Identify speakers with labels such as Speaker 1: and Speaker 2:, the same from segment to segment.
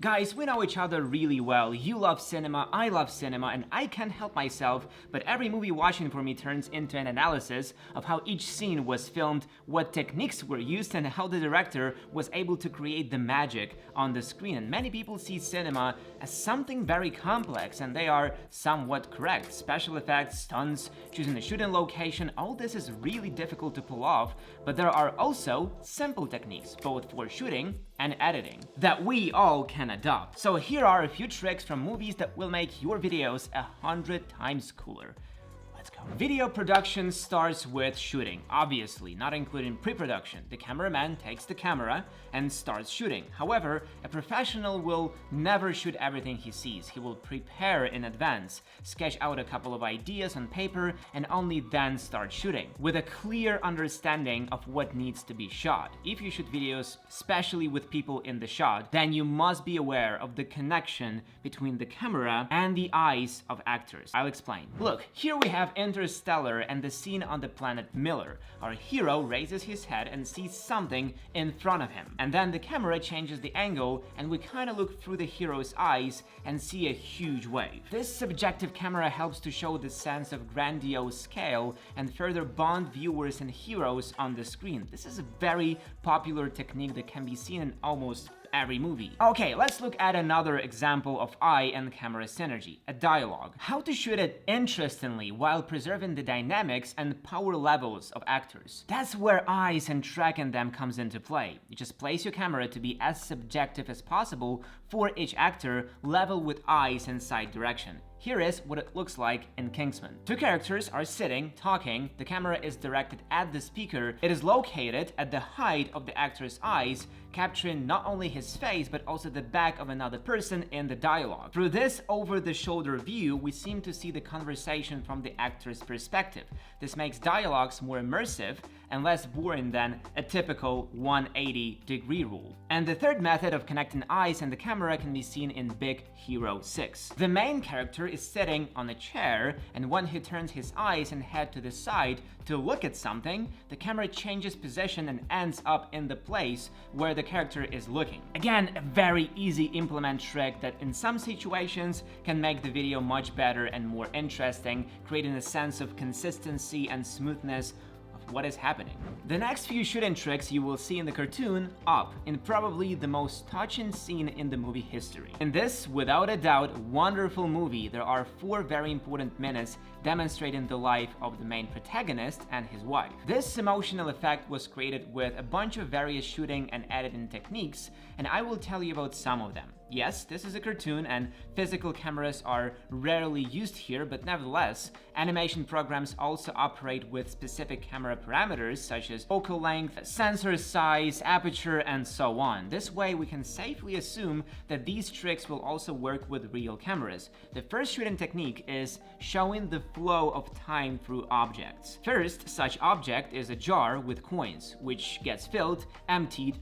Speaker 1: Guys, we know each other really well. You love cinema, I love cinema, and I can't help myself, but every movie watching for me turns into an analysis of how each scene was filmed, what techniques were used, and how the director was able to create the magic on the screen. And many people see cinema as something very complex, and they are somewhat correct. Special effects, stunts, choosing the shooting location, all this is really difficult to pull off, but there are also simple techniques, both for shooting and editing, that we all can adopt. So here are a few tricks from movies that will make your videos 100 times cooler. Let's go. Video production starts with shooting, obviously, not including pre-production. The cameraman takes the camera and starts shooting. However, a professional will never shoot everything he sees. He will prepare in advance, sketch out a couple of ideas on paper, and only then start shooting, with a clear understanding of what needs to be shot. If you shoot videos, especially with people in the shot, then you must be aware of the connection between the camera and the eyes of actors. I'll explain. Look, here we have Interstellar and the scene on the planet Miller. Our hero raises his head and sees something in front of him. And then the camera changes the angle and we kind of look through the hero's eyes and see a huge wave. This subjective camera helps to show the sense of grandiose scale and further bond viewers and heroes on the screen. This is a very popular technique that can be seen in almost every movie. Okay, let's look at another example of eye and camera synergy, a dialogue. How to shoot it interestingly while preserving the dynamics and power levels of actors. That's where eyes and tracking them comes into play. You just place your camera to be as subjective as possible for each actor, level with eyes and side direction. Here is what it looks like in Kingsman. Two characters are sitting, talking, the camera is directed at the speaker, it is located at the height of the actor's eyes, capturing not only his face but also the back of another person in the dialogue. Through this over-the-shoulder view, we seem to see the conversation from the actor's perspective. This makes dialogues more immersive and less boring than a typical 180-degree rule. And the third method of connecting eyes and the camera can be seen in Big Hero 6. The main character is sitting on a chair, and when he turns his eyes and head to the side to look at something, the camera changes position and ends up in the place where the character is looking. Again, a very easy implement trick that in some situations can make the video much better and more interesting, creating a sense of consistency and smoothness what is happening. The next few shooting tricks you will see in the cartoon Up, in probably the most touching scene in the movie history. In this, without a doubt, wonderful movie, there are 4 very important minutes demonstrating the life of the main protagonist and his wife. This emotional effect was created with a bunch of various shooting and editing techniques, and I will tell you about some of them. Yes, this is a cartoon and physical cameras are rarely used here, but nevertheless, animation programs also operate with specific camera parameters such as focal length, sensor size, aperture, and so on. This way we can safely assume that these tricks will also work with real cameras. The first shooting technique is showing the flow of time through objects. First such object is a jar with coins, which gets filled, emptied,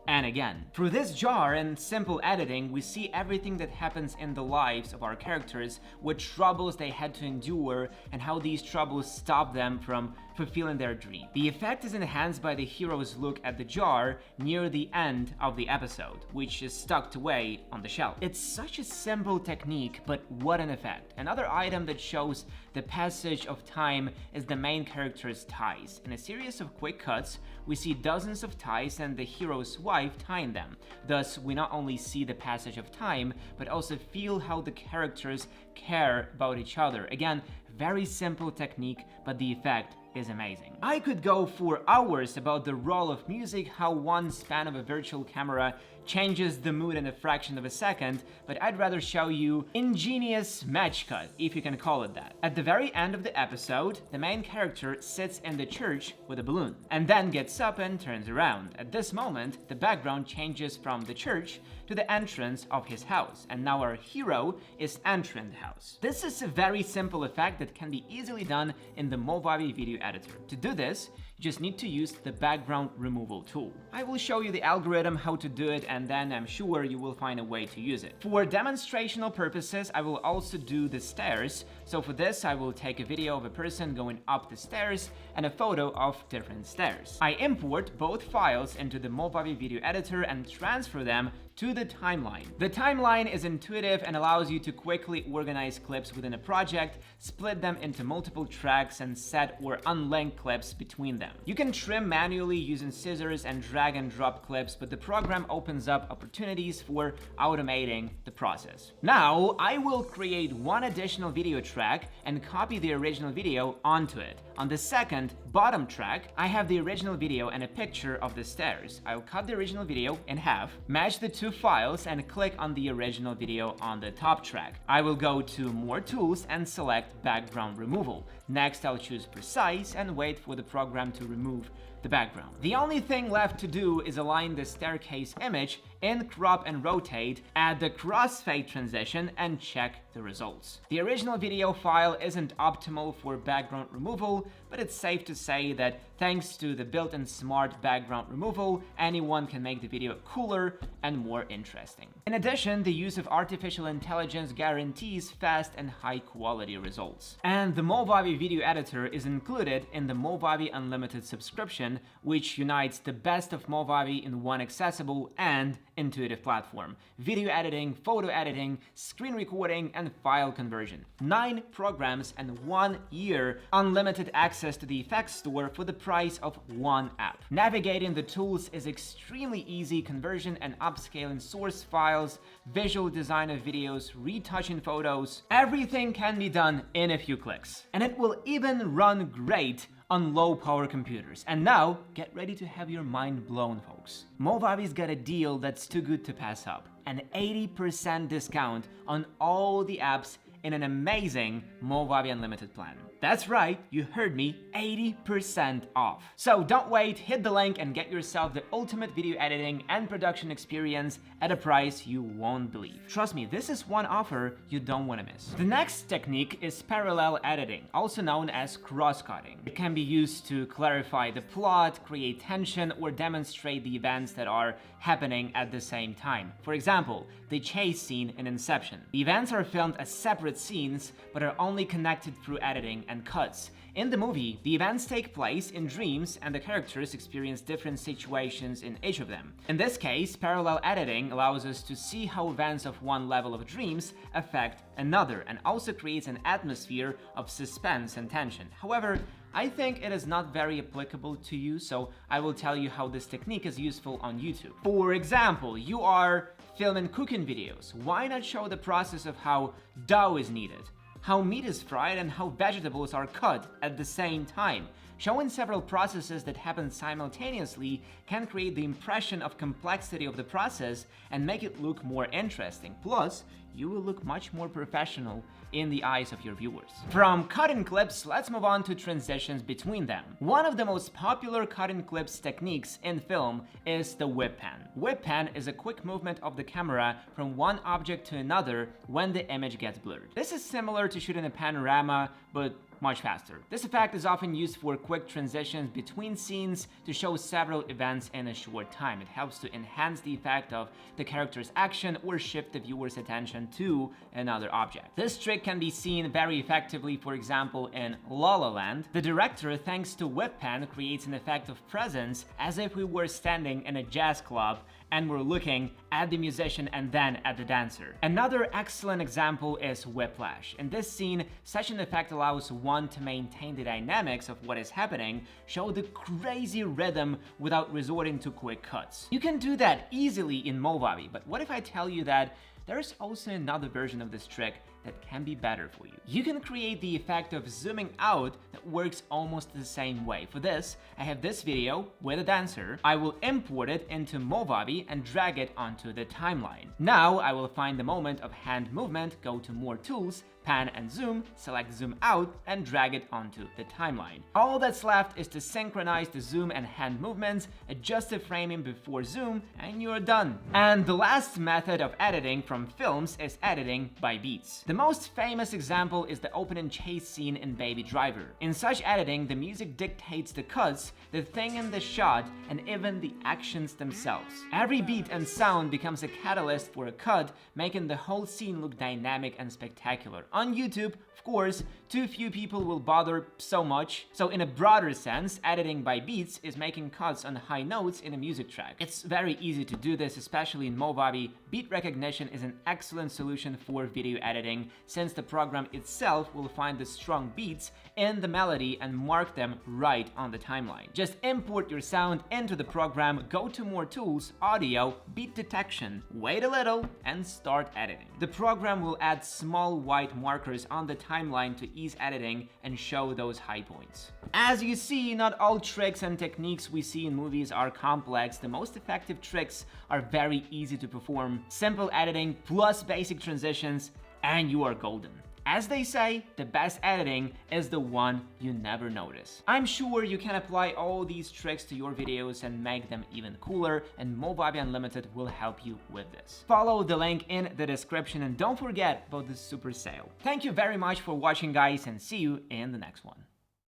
Speaker 1: and again. Through this jar and simple editing, we see everything that happens in the lives of our characters, what troubles they had to endure, and how these troubles stop them from fulfilling their dream. The effect is enhanced by the hero's look at the jar near the end of the episode, which is tucked away on the shelf. It's such a simple technique, but what an effect. Another item that shows the passage of time is the main character's ties. In a series of quick cuts, we see dozens of ties and the hero's wife tying them. Thus, we not only see the passage of time, but also feel how the characters care about each other. Again, very simple technique, but the effect is amazing. I could go for hours about the role of music, how one span of a virtual camera changes the mood in a fraction of a second, but I'd rather show you ingenious match cut, if you can call it that. At the very end of the episode, the main character sits in the church with a balloon, and then gets up and turns around. At this moment, the background changes from the church to the entrance of his house, and now our hero is entering the house. This is a very simple effect that can be easily done in the Movavi video editor. To do this, You just need to use the background removal tool. I will show you the algorithm how to do it, and then I'm sure you will find a way to use it. For demonstrational purposes, I will also do the stairs. So for this, I will take a video of a person going up the stairs and a photo of different stairs. I import both files into the Movavi video editor and transfer them to the timeline. The timeline is intuitive and allows you to quickly organize clips within a project, split them into multiple tracks, and set or unlink clips between them. You can trim manually using scissors and drag and drop clips, but the program opens up opportunities for automating the process. Now, I will create one additional video track and copy the original video onto it. On the second, bottom track, I have the original video and a picture of the stairs. I'll cut the original video in half, match the two files, and click on the original video on the top track. I will go to More Tools and select Background Removal. Next, I'll choose Precise and wait for the program to remove the background. The only thing left to do is align the staircase image in Crop and Rotate, add the crossfade transition, and check the results. The original video file isn't optimal for background removal, but it's safe to say that thanks to the built-in smart background removal, anyone can make the video cooler and more interesting. In addition, the use of artificial intelligence guarantees fast and high-quality results. And the Movavi video editor is included in the Movavi Unlimited subscription, which unites the best of Movavi in one accessible and intuitive platform: video editing, photo editing, screen recording, and file conversion. 9 programs and 1 year unlimited access to the effects store for the price of 1 app. Navigating the tools is extremely easy. Conversion and upscaling source files, visual design of videos, retouching photos, everything can be done in a few clicks. And it will even run great on low-power computers. And now, get ready to have your mind blown, folks. Movavi's got a deal that's too good to pass up. An 80% discount on all the apps in an amazing Movavi Unlimited plan. That's right, you heard me, 80% off. So don't wait, hit the link and get yourself the ultimate video editing and production experience at a price you won't believe. Trust me, this is one offer you don't want to miss. The next technique is parallel editing, also known as cross-cutting. It can be used to clarify the plot, create tension, or demonstrate the events that are happening at the same time. For example, the chase scene in Inception. The events are filmed as separate scenes, but are only connected through editing and cuts. In the movie, the events take place in dreams and the characters experience different situations in each of them. In this case, parallel editing allows us to see how events of one level of dreams affect another, and also creates an atmosphere of suspense and tension. However, I think it is not very applicable to you, so I will tell you how this technique is useful on YouTube. For example, you are filming cooking videos. Why not show the process of how dough is kneaded, how meat is fried, and how vegetables are cut at the same time? Showing several processes that happen simultaneously can create the impression of complexity of the process and make it look more interesting. Plus, you will look much more professional in the eyes of your viewers. From cutting clips, let's move on to transitions between them. One of the most popular cutting clips techniques in film is the whip pan. Whip pan is a quick movement of the camera from one object to another when the image gets blurred. This is similar to shooting a panorama, but much faster. This effect is often used for quick transitions between scenes to show several events in a short time. It helps to enhance the effect of the character's action or shift the viewer's attention to another object. This trick can be seen very effectively, for example, in La La Land. The director, thanks to whip pan, creates an effect of presence as if we were standing in a jazz club and we're looking at the musician and then at the dancer. Another excellent example is Whiplash. In this scene, such an effect allows one to maintain the dynamics of what is happening, show the crazy rhythm without resorting to quick cuts. You can do that easily in Movavi, but what if I tell you that there's also another version of this trick that can be better for you? You can create the effect of zooming out that works almost the same way. For this, I have this video with a dancer. I will import it into Movavi and drag it onto the timeline. Now I will find the moment of hand movement, go to More Tools, pan and zoom, select zoom out, and drag it onto the timeline. All that's left is to synchronize the zoom and hand movements, adjust the framing before zoom, and you're done. And the last method of editing from films is editing by beats. The most famous example is the opening chase scene in Baby Driver. In such editing, the music dictates the cuts, the thing in the shot, and even the actions themselves. Every beat and sound becomes a catalyst for a cut, making the whole scene look dynamic and spectacular. On YouTube, of course, too few people will bother so much, so in a broader sense, editing by beats is making cuts on high notes in a music track. It's very easy to do this, especially in Movavi. Beat recognition is an excellent solution for video editing, since the program itself will find the strong beats in the melody and mark them right on the timeline. Just import your sound into the program, go to More Tools, Audio, Beat Detection, wait a little, and start editing. The program will add small white markers on the timeline to ease editing and show those high points. As you see, not all tricks and techniques we see in movies are complex. The most effective tricks are very easy to perform. Simple editing plus basic transitions, and you are golden. As they say, the best editing is the one you never notice. I'm sure you can apply all these tricks to your videos and make them even cooler, and Movavi Unlimited will help you with this. Follow the link in the description and don't forget about the super sale. Thank you very much for watching, guys, and see you in the next one.